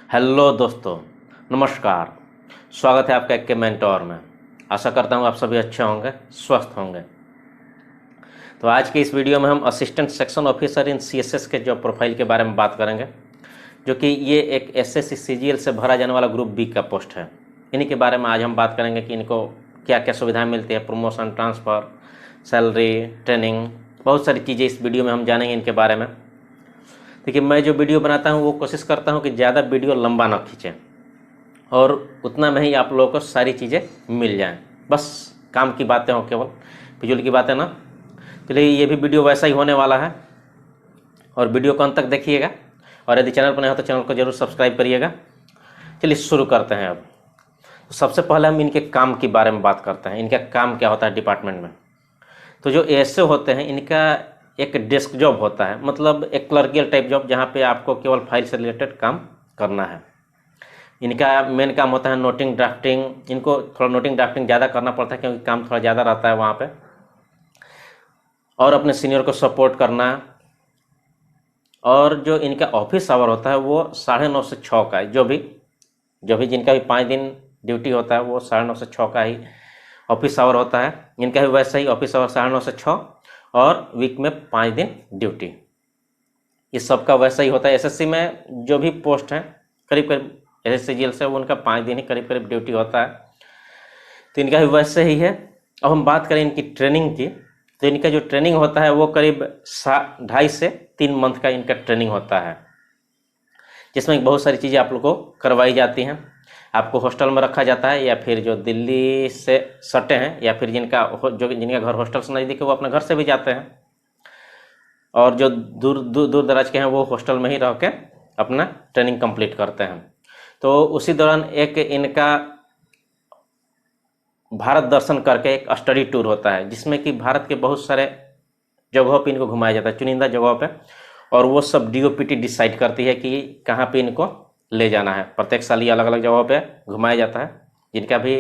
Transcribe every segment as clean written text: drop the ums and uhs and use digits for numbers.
Hello दोस्तों, नमस्कार। स्वागत है आपका एक के मेंटोर में। आशा करता हूँ आप सभी अच्छे होंगे, स्वस्थ होंगे। तो आज के इस वीडियो में हम assistant section officer in CSS के जॉब प्रोफाइल के बारे में बात करेंगे, जो कि ये एक एसएससी सीजीएल से भरा जाने वाला ग्रुप बी का पोस्ट है। इन्हीं के बारे में आज हम बात करेंगे कि इनको क्या क्या सुविधाएँ मिलती है, प्रमोशन, ट्रांसफ़र, सैलरी, ट्रेनिंग, बहुत सारी चीज़ें इस वीडियो में हम जानेंगे इनके बारे में। देखिए, मैं जो वीडियो बनाता हूँ वो कोशिश करता हूँ कि ज़्यादा वीडियो लंबा ना खींचें और उतना में ही आप लोगों को सारी चीज़ें मिल जाएं। बस काम की बातें हों, केवल फिजूल की बातें ना। चलिए, ये भी वीडियो वैसा ही होने वाला है और वीडियो को अंत तक देखिएगा, और यदि चैनल पर नए हो तो चैनल को जरूर सब्सक्राइब करिएगा। चलिए शुरू करते हैं। अब तो सबसे पहले हम इनके काम के बारे में बात करते हैं। इनका काम क्या होता है डिपार्टमेंट में। तो जो एएसओ होते हैं, इनका एक डेस्क जॉब होता है, मतलब एक क्लर्कियल टाइप जॉब, जहाँ पे आपको केवल फाइल से रिलेटेड काम करना है। इनका मेन काम होता है नोटिंग, ड्राफ्टिंग। इनको थोड़ा नोटिंग ड्राफ्टिंग ज़्यादा करना पड़ता है क्योंकि काम थोड़ा ज़्यादा रहता है वहाँ पे, और अपने सीनियर को सपोर्ट करना। और जो इनका ऑफिस आवर होता है वो 9:30 से 6 का है। जो भी जिनका भी 5 दिन ड्यूटी होता है वो 9:30 से 6 का ही ऑफिस आवर होता है। इनका भी वैसा ही ऑफिस आवर 9:30 से 6, और वीक में 5 दिन ड्यूटी। इस सब का वैसा ही होता है। एसएससी में जो भी पोस्ट हैं करीब करीब एसएससी जीएल से, वो उनका 5 दिन ही करीब करीब ड्यूटी होता है। तो इनका भी वैसे ही है। अब हम बात करें इनकी ट्रेनिंग की, तो इनका जो ट्रेनिंग होता है वो करीब 2.5 से 3 मंथ का इनका ट्रेनिंग होता है, जिसमें बहुत सारी चीज़ें आप लोग को करवाई जाती हैं। आपको हॉस्टल में रखा जाता है, या फिर जो दिल्ली से सटे हैं, या फिर जिनका घर हॉस्टल से नज़दीक है वो अपने घर से भी जाते हैं, और जो दूर दराज के हैं वो हॉस्टल में ही रह के अपना ट्रेनिंग कंप्लीट करते हैं। तो उसी दौरान एक इनका भारत दर्शन करके एक स्टडी टूर होता है, जिसमें कि भारत के बहुत सारे जगहों पे इनको घुमाया जाता है, चुनिंदा जगहों पे, और वो सब डीओपीटी डिसाइड करती है कि कहाँ पे इनको ले जाना है। प्रत्येक साल ही अलग अलग जगहों पे घुमाया जाता है। जिनका भी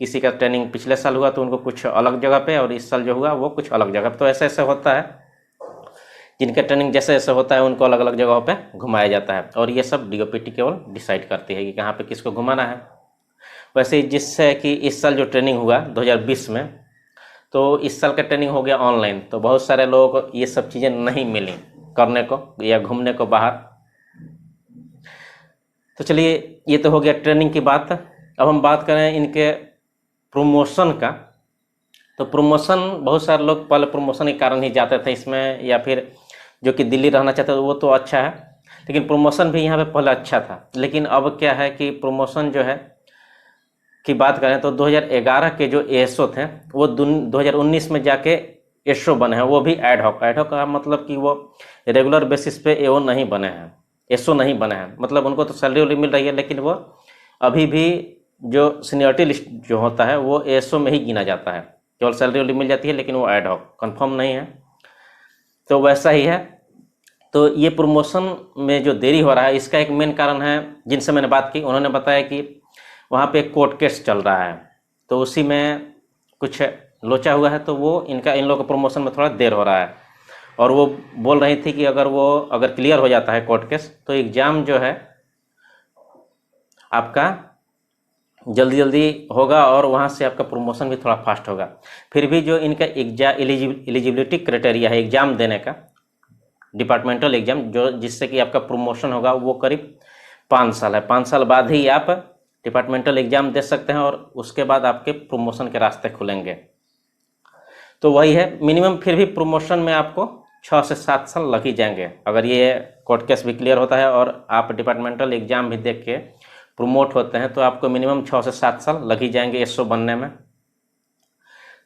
किसी का ट्रेनिंग पिछले साल हुआ तो उनको कुछ अलग जगह पे, और इस साल जो हुआ वो कुछ अलग जगह पे। तो ऐसे ऐसे होता है, जिनका ट्रेनिंग जैसे जैसे होता है उनको अलग अलग जगहों पे घुमाया जाता है, और ये सब डीओपीटी केवल डिसाइड करती है कि कहाँ पे किसको घुमाना है। वैसे ही जिससे कि इस साल जो ट्रेनिंग हुआ 2020 में, तो इस साल का ट्रेनिंग हो गया ऑनलाइन, तो बहुत सारे लोगों को ये सब चीज़ें नहीं मिली करने को या घूमने को बाहर। तो चलिए, ये तो हो गया ट्रेनिंग की बात। अब हम बात करें इनके प्रमोशन का। तो प्रमोशन, बहुत सारे लोग पहले प्रमोशन के कारण ही जाते थे इसमें, या फिर जो कि दिल्ली रहना चाहते थे वो तो अच्छा है, लेकिन प्रमोशन भी यहाँ पे पहले अच्छा था। लेकिन अब क्या है कि प्रमोशन जो है की बात करें तो 2011 के जो एएसओ थे वो 2019 में जाके एसओ बने हैं, वो भी एडहॉक। एडहॉक का मतलब कि वो रेगुलर बेसिस पे एओ नहीं बने हैं, एसओ नहीं बने हैं। मतलब उनको तो सैलरी मिल रही है, लेकिन वो अभी भी जो सीनियरिटी लिस्ट जो होता है वो एसओ में ही गिना जाता है। केवल सैलरी मिल जाती है, लेकिन वो एडहॉक कंफर्म नहीं है। तो वैसा ही है। तो ये प्रमोशन में जो देरी हो रहा है, इसका एक मेन कारण है, जिनसे मैंने बात की उन्होंने बताया कि वहाँ पे एक कोर्ट केस चल रहा है, तो उसी में कुछ लोचा हुआ है, तो वो इन लोगों को प्रमोशन में थोड़ा देर हो रहा है। और वो बोल रही थी कि अगर क्लियर हो जाता है कोर्ट केस, तो एग्ज़ाम जो है आपका जल्दी जल्दी होगा, और वहाँ से आपका प्रमोशन भी थोड़ा फास्ट होगा। फिर भी जो इनका एलिजिबिलिटी क्राइटेरिया है एग्ज़ाम देने का, डिपार्टमेंटल एग्ज़ाम, जो जिससे कि आपका प्रमोशन होगा, वो करीब 5 साल है। 5 साल बाद ही आप डिपार्टमेंटल एग्ज़ाम दे सकते हैं, और उसके बाद आपके प्रमोशन के रास्ते खुलेंगे। तो वही है मिनिमम। फिर भी प्रमोशन में आपको 6 से 7 साल लग ही जाएंगे, अगर ये कोर्ट केस भी क्लियर होता है और आप डिपार्टमेंटल एग्ज़ाम भी देख के प्रमोट होते हैं, तो आपको मिनिमम 6 से 7 साल लग ही जाएंगे एसओ बनने में।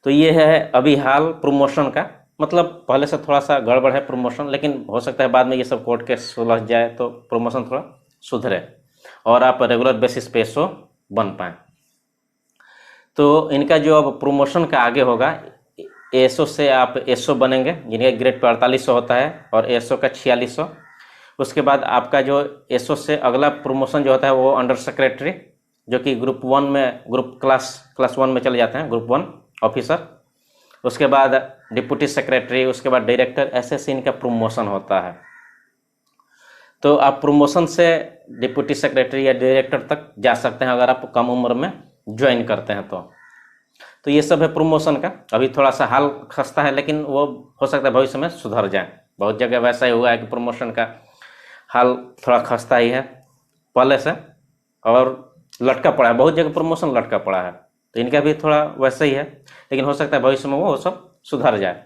तो ये है अभी हाल प्रमोशन का। मतलब पहले से थोड़ा सा गड़बड़ है प्रमोशन, लेकिन हो सकता है बाद में ये सब कोर्ट केस सुलझ जाए तो प्रमोशन थोड़ा सुधरे और आप रेगुलर बेसिस पे एसओ बन पाएँ। तो इनका जो अब प्रमोशन का आगे होगा, एसओ से आप एसओ बनेंगे, जिनका ग्रेड पे 4800 होता है, और एसओ का 4600। उसके बाद आपका जो एसओ से अगला प्रमोशन जो होता है वो अंडर सेक्रेटरी, जो कि ग्रुप 1 में, क्लास 1 में चले जाते हैं, ग्रुप 1 ऑफिसर। उसके बाद डिप्टी सेक्रेटरी, उसके बाद डायरेक्टर, ऐसे इनका प्रमोशन होता है। तो आप प्रमोशन से डिप्टी सेक्रेटरी या डायरेक्टर तक जा सकते हैं अगर आप कम उम्र में ज्वाइन करते हैं तो ये सब है प्रमोशन का। अभी थोड़ा सा हाल खस्ता है, लेकिन वो हो सकता है भविष्य में सुधर जाए। बहुत जगह वैसा ही हुआ है कि प्रमोशन का हाल थोड़ा खस्ता ही है पहले से, और लटका पड़ा है, बहुत जगह प्रमोशन लटका पड़ा है। तो इनका भी थोड़ा वैसा ही है, लेकिन हो सकता है भविष्य में वो सब सुधर जाए।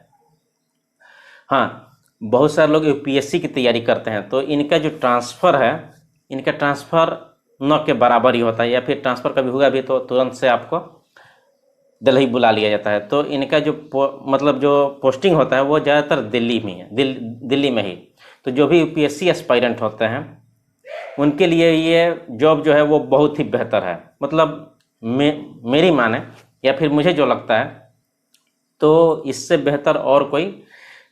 हाँ, बहुत सारे लोग यूपीएससी की तैयारी करते हैं, तो इनका जो ट्रांसफ़र है, इनका ट्रांसफ़र न के बराबर ही होता है, या फिर ट्रांसफ़र कभी हुआ भी तो तुरंत से आपको दिल्ली बुला लिया जाता है। तो इनका जो मतलब जो पोस्टिंग होता है वो ज़्यादातर दिल्ली में है, दिल्ली में ही। तो जो भी यूपीएससी एस्पायरेंट होते हैं उनके लिए ये जॉब जो है वो बहुत ही बेहतर है। मतलब मेरी माने या फिर मुझे जो लगता है, तो इससे बेहतर और कोई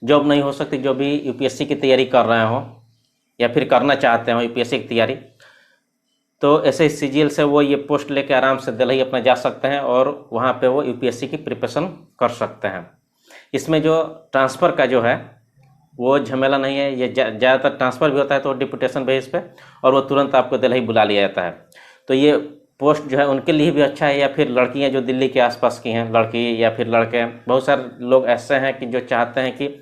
जॉब नहीं हो सकती। जो भी यूपीएससी की तैयारी कर रहे हो या फिर करना चाहते हो यूपीएससी की तैयारी, तो ऐसे सीजीएल से वो ये पोस्ट लेके आराम से दिल्ली अपना जा सकते हैं और वहाँ पे वो यूपीएससी की प्रिपरेशन कर सकते हैं। इसमें जो ट्रांसफ़र का जो है वो झमेला नहीं है। ये ज़्यादातर ट्रांसफ़र भी होता है तो डिप्यूटेशन बेस पे, और वो तुरंत आपको दिल्ली बुला लिया जाता है। तो ये पोस्ट जो है उनके लिए भी अच्छा है, या फिर लड़कियाँ जो दिल्ली के आसपास की हैं, लड़की या फिर लड़के, बहुत सारे लोग ऐसे हैं कि जो चाहते हैं कि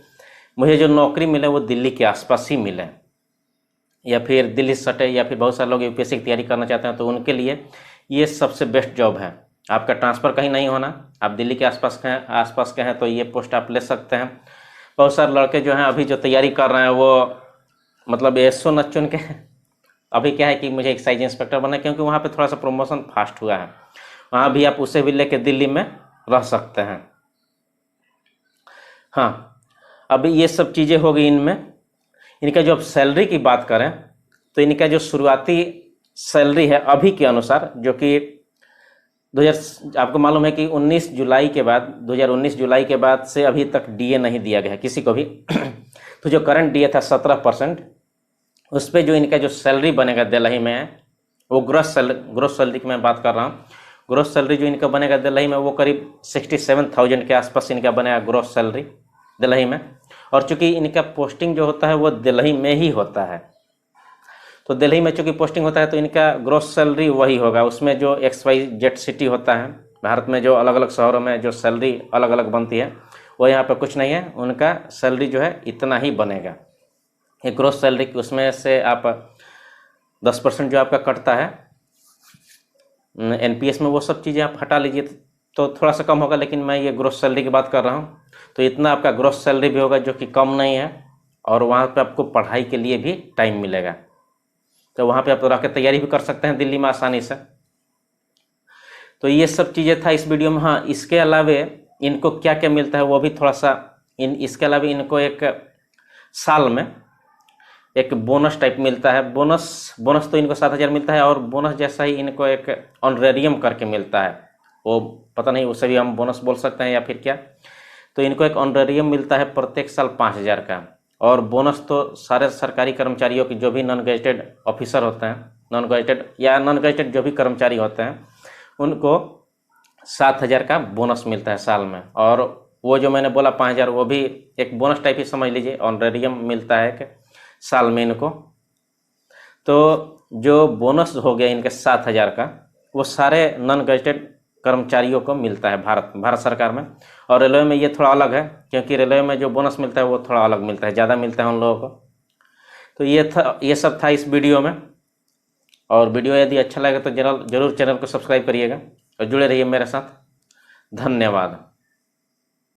मुझे जो नौकरी मिले वो दिल्ली के आसपास ही मिले, या फिर दिल्ली सटे, या फिर बहुत सारे लोग यूपीएससी की तैयारी करना चाहते हैं। तो उनके लिए ये सबसे बेस्ट जॉब है। आपका ट्रांसफ़र कहीं नहीं होना, आप दिल्ली के आसपास के हैं तो ये पोस्ट आप ले सकते हैं। बहुत सारे लड़के जो हैं अभी जो तैयारी कर रहे हैं वो मतलब एसो न चुन के अभी क्या है कि मुझे एक्साइज इंस्पेक्टर बनना है, क्योंकि वहाँ पे थोड़ा सा प्रमोशन फास्ट हुआ है। वहाँ भी आप उसे भी लेके दिल्ली में रह सकते हैं। हाँ, अभी ये सब चीज़ें हो गई इनमें। इनका जो अब सैलरी की बात करें तो इनका जो शुरुआती सैलरी है अभी के अनुसार, जो कि आपको मालूम है कि 19 जुलाई के बाद 2019 जुलाई के बाद से अभी तक डीए नहीं दिया गया किसी को भी तो जो करंट डीए था 17%, उस पर जो इनका जो सैलरी बनेगा दिल्ली में, वो ग्रोस सैलरी की मैं बात कर रहा हूँ। ग्रोस सैलरी जो इनका बनेगा दिल्ली में वो करीब 67,000 के आसपास इनका बनेगा ग्रोस सैलरी दिल्ली में। और चूंकि इनका पोस्टिंग जो होता है वो दिल्ली में ही होता है, तो दिल्ली में चूंकि पोस्टिंग होता है तो इनका ग्रोस सैलरी वही होगा। उसमें जो XYZ सिटी होता है भारत में, जो अलग अलग शहरों में जो सैलरी अलग अलग बनती है, वो यहाँ पर कुछ नहीं है। उनका सैलरी जो है इतना ही बनेगा। ये ग्रोस सैलरी की उसमें से आप 10% जो आपका कटता है NPS में, वो सब चीज़ें आप हटा लीजिए तो थोड़ा सा कम होगा। लेकिन मैं ये ग्रोस सैलरी की बात कर रहा हूँ, तो इतना आपका ग्रोस सैलरी भी होगा जो कि कम नहीं है, और वहाँ पे आपको पढ़ाई के लिए भी टाइम मिलेगा। तो वहाँ पे आप रह के तैयारी भी कर सकते हैं दिल्ली में आसानी से। तो ये सब चीज़ें था इस वीडियो में। हाँ, इसके अलावे इनको क्या क्या मिलता है वो भी थोड़ा सा इसके अलावा इनको एक साल में एक बोनस टाइप मिलता है। बोनस तो इनको 7,000 मिलता है, और बोनस जैसा ही इनको एक ऑनरेरियम करके मिलता है। वो पता नहीं उसे भी हम बोनस बोल सकते हैं या फिर क्या। तो इनको एक ऑनरेरियम मिलता है प्रत्येक साल 5,000 का। और बोनस तो सारे सरकारी कर्मचारियों की, जो भी नॉन गजेटेड ऑफिसर होते हैं, नॉन गजेटेड जो भी कर्मचारी होते हैं, उनको 7,000 का बोनस मिलता है साल में। और वो जो मैंने बोला 5,000, वो भी एक बोनस टाइप ही समझ लीजिए, ऑनरेरियम मिलता है कि साल में इनको। तो जो बोनस हो गया इनके 7,000 का, वो सारे नॉन गजेटेड कर्मचारियों को मिलता है भारत सरकार में। और रेलवे में ये थोड़ा अलग है, क्योंकि रेलवे में जो बोनस मिलता है वो थोड़ा अलग मिलता है, ज़्यादा मिलता है उन लोगों को। तो ये सब था इस वीडियो में। और वीडियो यदि अच्छा लगे तो जरूर चैनल को सब्सक्राइब करिएगा और जुड़े रहिए मेरे साथ। धन्यवाद।